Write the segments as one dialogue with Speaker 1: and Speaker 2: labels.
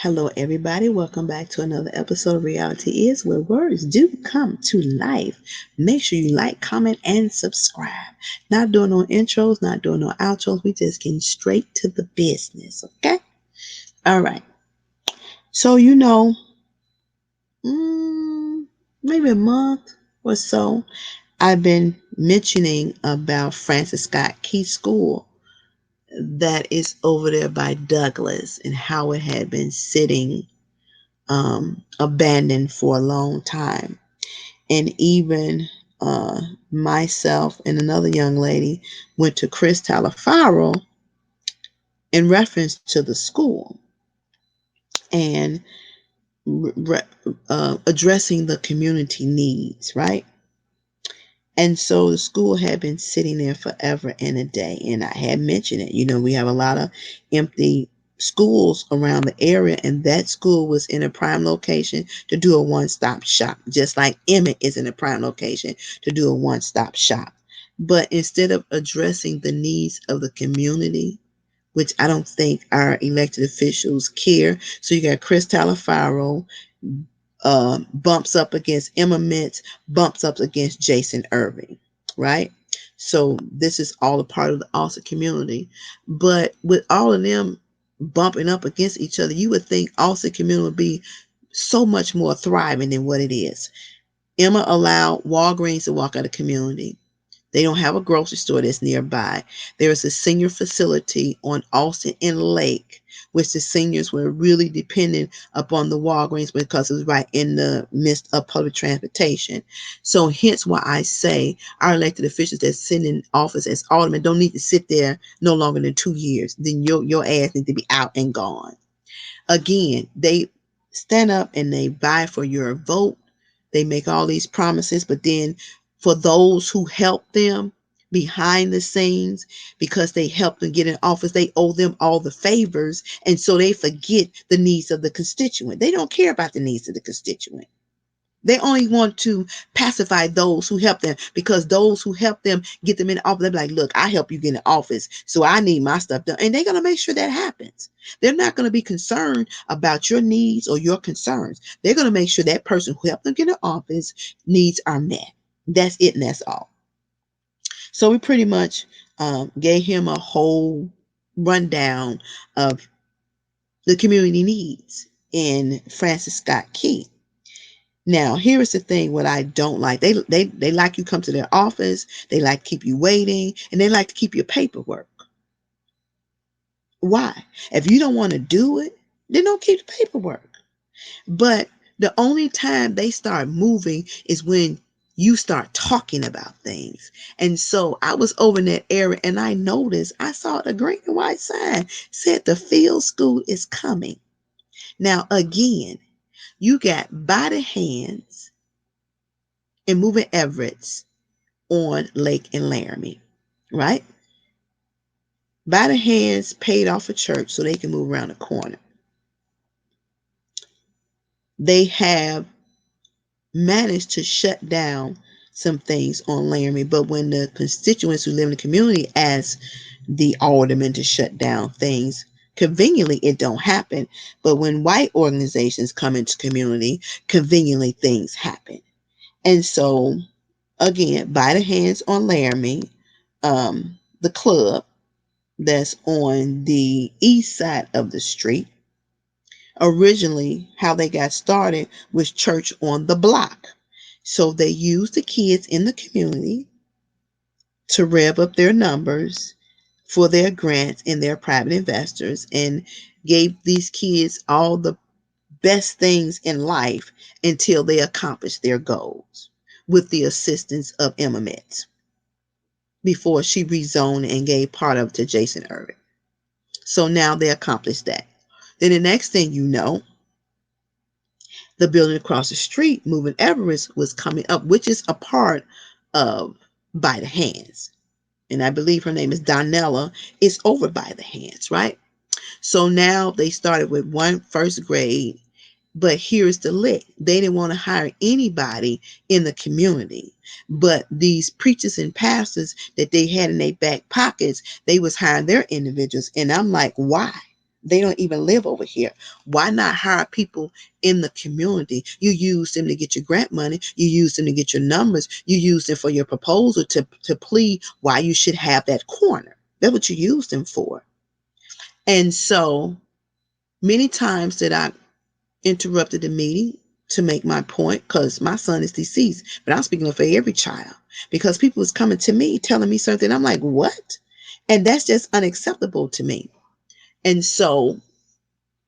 Speaker 1: Hello, everybody. Welcome back to another episode of Reality Is, where words do come to life. Make sure you like, comment, and subscribe. Not doing no intros, not doing no outros. We just getting straight to the business, okay? All right. So, mm, maybe a month or so, I've been mentioning about Francis Scott Key School that is over there by Douglas and how it had been sitting abandoned for a long time. And even uh, myself and another young lady went to Chris Talafaro in reference to the school and addressing the community needs, right? And so the school had been sitting there forever and a day. And I had mentioned it. We have a lot of empty schools around the area, and that school was in a prime location to do a one-stop shop, just like Emmett is in a prime location to do a one-stop shop. But instead of addressing the needs of the community, which I don't think our elected officials care. So you got Chris Talafaro, bumps up against Emma Mintz, bumps up against Jason Irving, right? So this is all a part of the Austin community. But with all of them bumping up against each other, you would think Austin community would be so much more thriving than what it is. Emma allowed Walgreens to walk out of the community. They don't have a grocery store that's nearby. There is a senior facility on Austin and Lake, which the seniors were really dependent upon the Walgreens because it was right in the midst of public transportation. So hence why I say our elected officials that sit in office as aldermen don't need to sit there no longer than 2 years. Then your ass need to be out and gone. Again, they stand up and they vie for your vote. They make all these promises, but then for those who help them behind the scenes, because they helped them get in office, they owe them all the favors. And so they forget the needs of the constituent. They don't care about the needs of the constituent. They only want to pacify those who help them, because those who help them get them in office, they're like, look, I help you get in office, so I need my stuff done. And they're going to make sure that happens. They're not going to be concerned about your needs or your concerns. They're going to make sure that person who helped them get in office needs are met. That's it, and that's all. So we pretty much gave him a whole rundown of the community needs in Francis Scott Key. Now, here is the thing what I don't like. They like you come to their office, they like to keep you waiting, and they like to keep your paperwork. Why? If you don't want to do it, then don't keep the paperwork. But the only time they start moving is when you start talking about things. And so I was over in that area and I noticed I saw the green and white sign said the field school is coming. Now again, you got by the hands and moving Everett's on Lake and Laramie, right? By the hands paid off a church so they can move around the corner. They have managed to shut down some things on Laramie, but when the constituents who live in the community ask the aldermen to shut down things, conveniently it don't happen. But when white organizations come into community, conveniently things happen. And so again, by the hands on Laramie, the club that's on the east side of the street. Originally, how they got started was church on the block. So they used the kids in the community to rev up their numbers for their grants and their private investors, and gave these kids all the best things in life until they accomplished their goals with the assistance of Emma Metz before she rezoned and gave part of it to Jason Irving. So now they accomplished that. Then the next thing you know, the building across the street, Moving Everest, was coming up, which is a part of By the Hands. And I believe her name is Donella. It's over By the Hands, right? So now they started with one first grade, but here's the lick. They didn't want to hire anybody in the community. But these preachers and pastors that they had in their back pockets, they was hiring their individuals. And I'm like, why? They don't even live over here. Why not hire people in the community? You use them to get your grant money. You use them to get your numbers. You use them for your proposal to plead why you should have that corner. That's what you use them for. And so many times that I interrupted the meeting to make my point, because my son is deceased, but I'm speaking for every child, because people was coming to me telling me something. I'm like, what? And that's just unacceptable to me. And so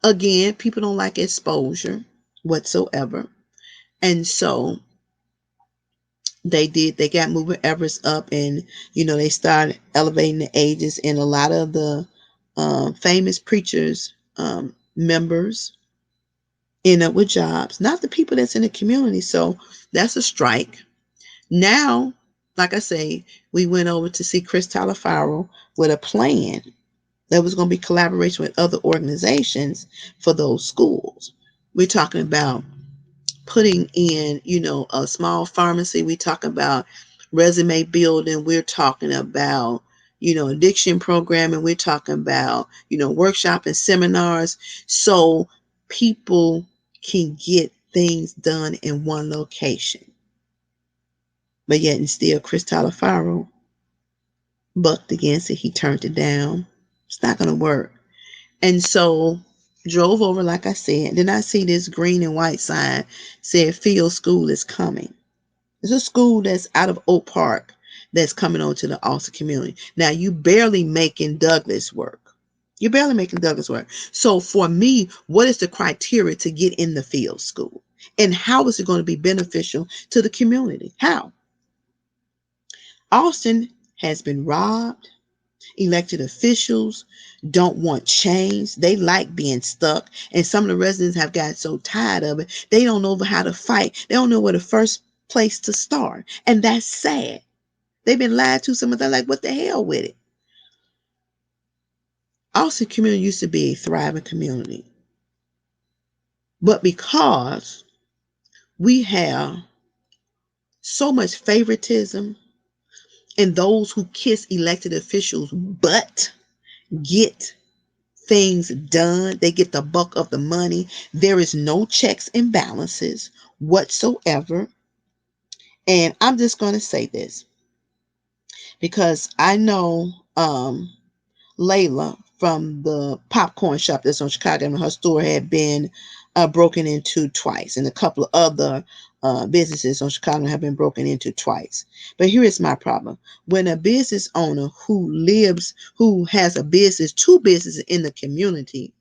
Speaker 1: again, people don't like exposure whatsoever. And so they got moving Everest up, and they started elevating the ages, and a lot of the famous preachers, members end up with jobs, not the people that's in the community. So that's a strike. Now, like I say, we went over to see Chris Talafaro with a plan that was going to be collaboration with other organizations for those schools. We're talking about putting in, a small pharmacy. We talk about resume building. We're talking about, addiction programming. We're talking about, workshop and seminars. So people can get things done in one location. But yet and still, Chris Talafaro bucked against it. He turned it down. It's not going to work. And so drove over, like I said. Then I see this green and white sign said Field School is coming. It's a school that's out of Oak Park that's coming on to the Austin community. Now you barely making Douglas work. You're barely making Douglas work. So for me, what is the criteria to get in the Field School? And how is it going to be beneficial to the community? How? Austin has been robbed. Elected officials don't want change. They like being stuck. And some of the residents have got so tired of it, they don't know how to fight. They don't know where the first place to start. And that's sad. They've been lied to. Some of them like, what the hell with it? Austin community used to be a thriving community. But because we have so much favoritism, and those who kiss elected officials butt get things done. They get the buck of the money. There is no checks and balances whatsoever. And I'm just going to say this because I know Layla from the popcorn shop that's on Chicago, and her store had been broken into twice, and a couple of other businesses on Chicago have been broken into twice. But here is my problem: when a business owner who has a business, two businesses in the community,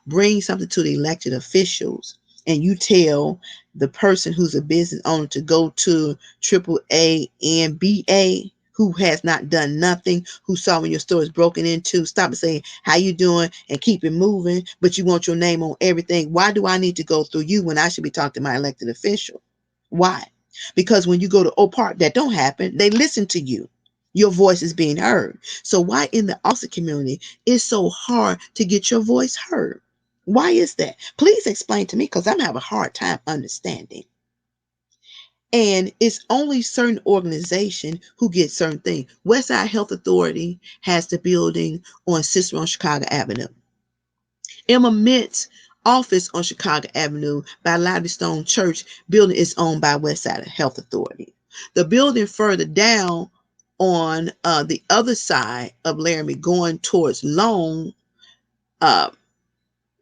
Speaker 1: brings something to the elected officials, and you tell the person who's a business owner to go to AAA and BA, who has not done nothing, who saw when your store is broken into, stop and say, how you doing, and keep it moving, but you want your name on everything. Why do I need to go through you when I should be talking to my elected official? Why? Because when you go to Oak Park, that don't happen. They listen to you. Your voice is being heard. So why in the Austin community it's so hard to get your voice heard? Why is that? Please explain to me, because I'm having a hard time understanding. And it's only certain organization who get certain things. Westside Health Authority has the building on Cicero on Chicago Avenue. Emma Mint's office on Chicago Avenue by Lively Stone Church building is owned by Westside Health Authority. The building further down on the other side of Laramie going towards Long, uh,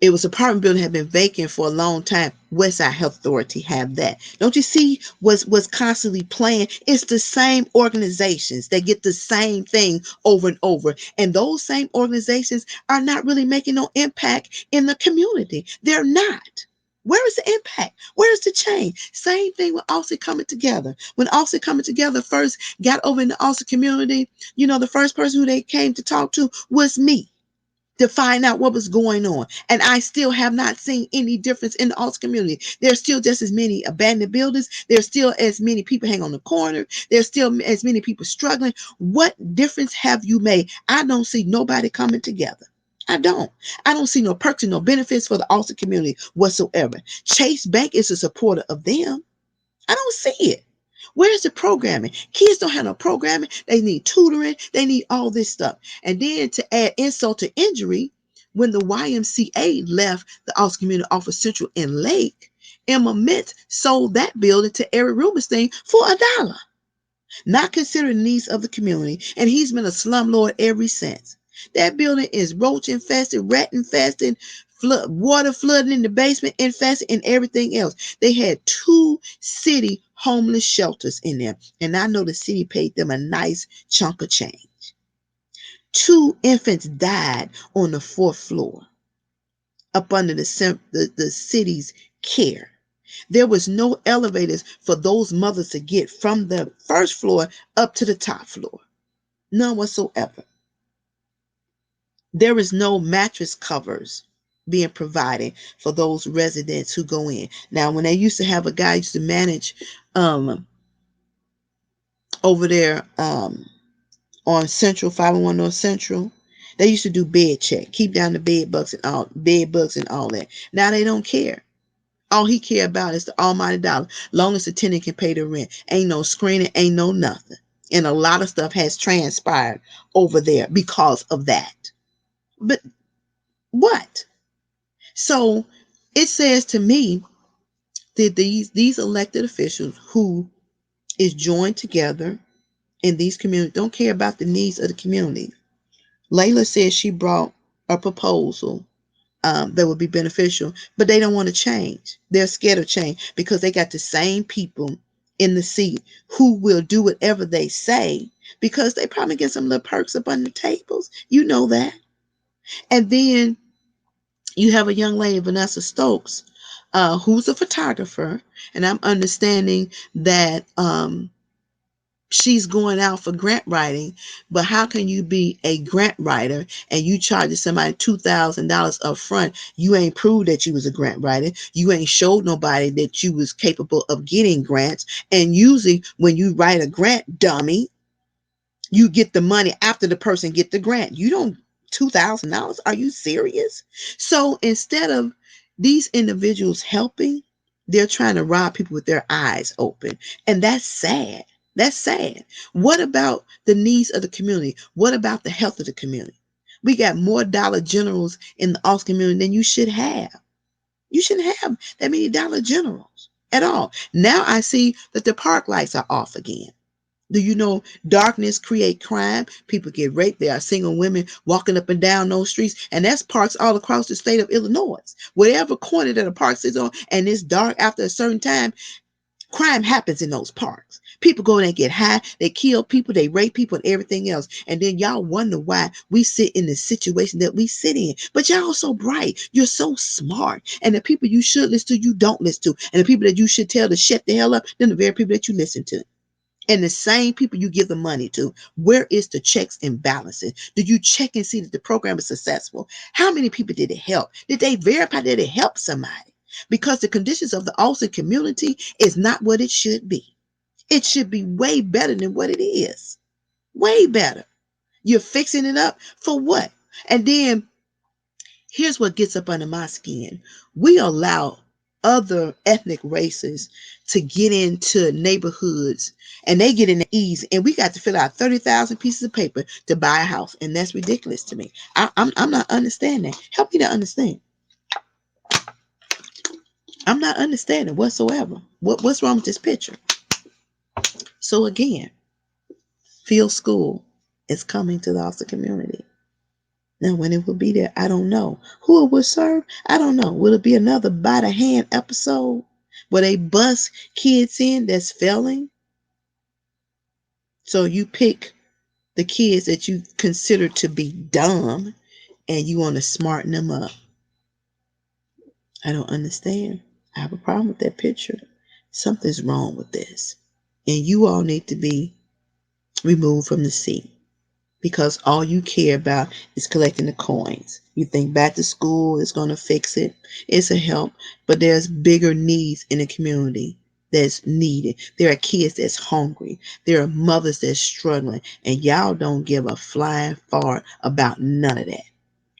Speaker 1: it was apartment building had been vacant for a long time. Westside Health Authority have that. Don't you see what's constantly playing? It's the same organizations that get the same thing over and over. And those same organizations are not really making no impact in the community. They're not. Where is the impact? Where is the change? Same thing with Austin coming together. When Austin coming together first got over in the Austin community, the first person who they came to talk to was me, to find out what was going on. And I still have not seen any difference in the arts community. There's still just as many abandoned buildings. There's still as many people hanging on the corner. There's still as many people struggling. What difference have you made? I don't see nobody coming together. I don't. I don't see no perks and no benefits for the Austin community whatsoever. Chase Bank is a supporter of them. I don't see it. Where's the programming? Kids don't have no programming. They need tutoring. They need all this stuff. And then to add insult to injury, When the YMCA left the Austin Community off of Central and Lake, Emma Mint sold that building to Eric Rubenstein for $1, not considering the needs of the community, and he's been a slumlord ever since. That building is roach infested, rat infested, water flooding in the basement infested, and everything else. They had 2 city homeless shelters in there, and I know the city paid them a nice chunk of change. 2 infants died on the 4th floor up under the city's care. There was no elevators for those mothers to get from the 1st floor up to the top floor. None whatsoever. There is no mattress covers being provided for those residents who go in. Now, when they used to have a guy used to manage um, over there on Central 501 North Central, they used to do bed check, keep down the bed bugs and all that. Now they don't care. All he care about is the almighty dollar. Long as the tenant can pay the rent. Ain't no screening, ain't no nothing. And a lot of stuff has transpired over there because of that. But what? So it says to me that these elected officials who is joined together in these communities don't care about the needs of the community. Layla says she brought a proposal that would be beneficial, but they don't want to change. They're scared of change because they got the same people in the seat who will do whatever they say because they probably get some little perks up on the tables. You know that. And then you have a young lady, Vanessa Stokes, who's a photographer, and I'm understanding that she's going out for grant writing. But how can you be a grant writer and you charge somebody $2,000 up front? You ain't proved that you was a grant writer. You ain't showed nobody that you was capable of getting grants. And usually when you write a grant, dummy, you get the money after the person get the grant. You don't. $2,000? Are you serious? So instead of these individuals helping, they're trying to rob people with their eyes open. And that's sad. That's sad. What about the needs of the community? What about the health of the community? We got more Dollar Generals in the Austin community than you should have. You shouldn't have that many Dollar Generals at all. Now I see that the park lights are off again. Do you know darkness create crime? People get raped. There are single women walking up and down those streets, and that's parks all across the state of Illinois. Whatever corner that a park sits on, and it's dark after a certain time, crime happens in those parks. People go in and get high, they kill people, they rape people, and everything else. And then y'all wonder why we sit in the situation that we sit in. But y'all so bright, you're so smart, and the people you should listen to, you don't listen to, and the people that you should tell to shut the hell up, then the very people that you listen to. And the same people you give the money to. Where is the checks and balances? Do you check and see that the program is successful? How many people did it help? Did they verify that it helped somebody? Because the conditions of the Austin community is not what it should be. It should be way better than what it is. Way better. You're fixing it up for what? And then here's what gets up under my skin. We allow other ethnic races to get into neighborhoods and they get in the easy, and we got to fill out 30,000 pieces of paper to buy a house. And that's ridiculous to me. I'm not understanding. Help me to understand. I'm not understanding whatsoever. What's wrong with this picture? So again, Field School is coming to the Austin community. Now, when it will be there, I don't know. Who it will serve, I don't know. Will it be another by the hand episode where they bust kids in that's failing? So you pick the kids that you consider to be dumb and you want to smarten them up. I don't understand. I have a problem with that picture. Something's wrong with this. And you all need to be removed from the seat, because all you care about is collecting the coins. You think back to school is going to fix it. It's a help, but there's bigger needs in the community that's needed. There are kids that's hungry. There are mothers that's struggling, and y'all don't give a flying fart about none of that.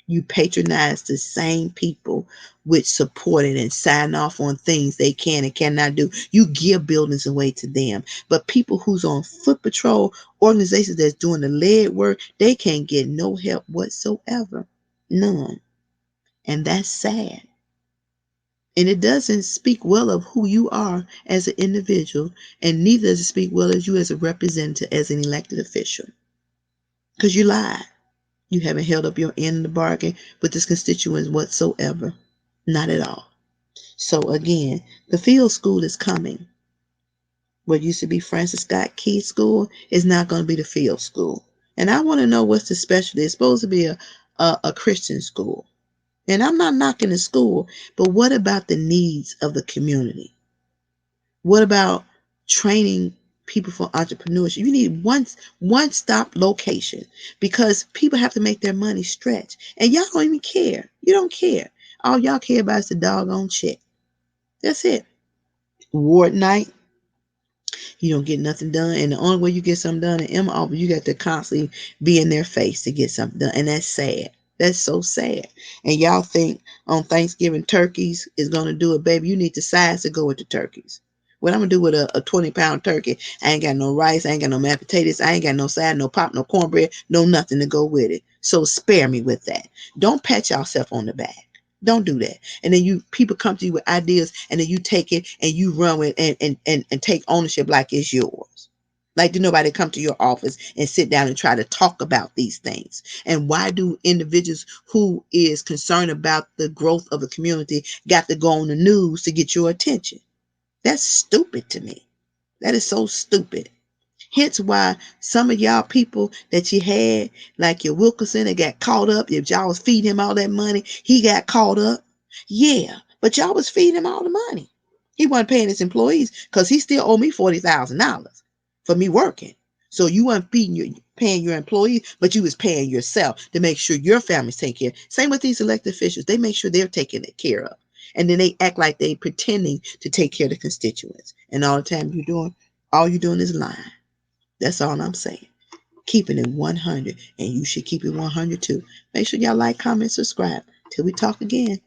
Speaker 1: You patronize the same people which support it and sign off on things they can and cannot do. You give buildings away to them. But people who's on foot patrol, organizations that's doing the lead work, they can't get no help whatsoever. None. And that's sad. And it doesn't speak well of who you are as an individual, and neither does it speak well of you as a representative, as an elected official. Because you lied. You haven't held up your end of the bargain with this constituents whatsoever. Not at all. So again, the field school is coming. What used to be Francis Scott Key School is not going to be the field school. And I want to know what's the specialty. It's supposed to be a Christian school. And I'm not knocking the school, but what about the needs of the community? What about training people for entrepreneurship? You need one stop location because people have to make their money stretch. And y'all don't even care. You don't care. All y'all care about is the doggone check. That's it. Ward night, you don't get nothing done. And the only way you get something done in Emma office, you got to constantly be in their face to get something done. And that's sad. That's so sad. And y'all think on Thanksgiving turkeys is going to do it, baby. You need the size to go with the turkeys. What I'm going to do with a 20-pound turkey, I ain't got no rice, I ain't got no mashed potatoes, I ain't got no side, no pop, no cornbread, no nothing to go with it. So spare me with that. Don't pat yourself on the back. Don't do that. And then you people come to you with ideas and then you take it and you run with and take ownership like it's yours. Like do nobody come to your office and sit down and try to talk about these things? And why do individuals who is concerned about the growth of the community got to go on the news to get your attention? That's stupid to me. That is so stupid. Hence why some of y'all people that you had, like your Wilkerson, that got caught up. If y'all was feeding him all that money, he got caught up. Yeah, but y'all was feeding him all the money. He wasn't paying his employees because he still owed me $40,000 for me working. So you weren't paying your employees, but you was paying yourself to make sure your family's taken care of. Same with these elected officials. They make sure they're taken care of. And then they act like they pretending to take care of the constituents. And all you're doing is lying. That's all I'm saying. Keeping it 100, and you should keep it 100 too. Make sure y'all like, comment, subscribe. Till we talk again.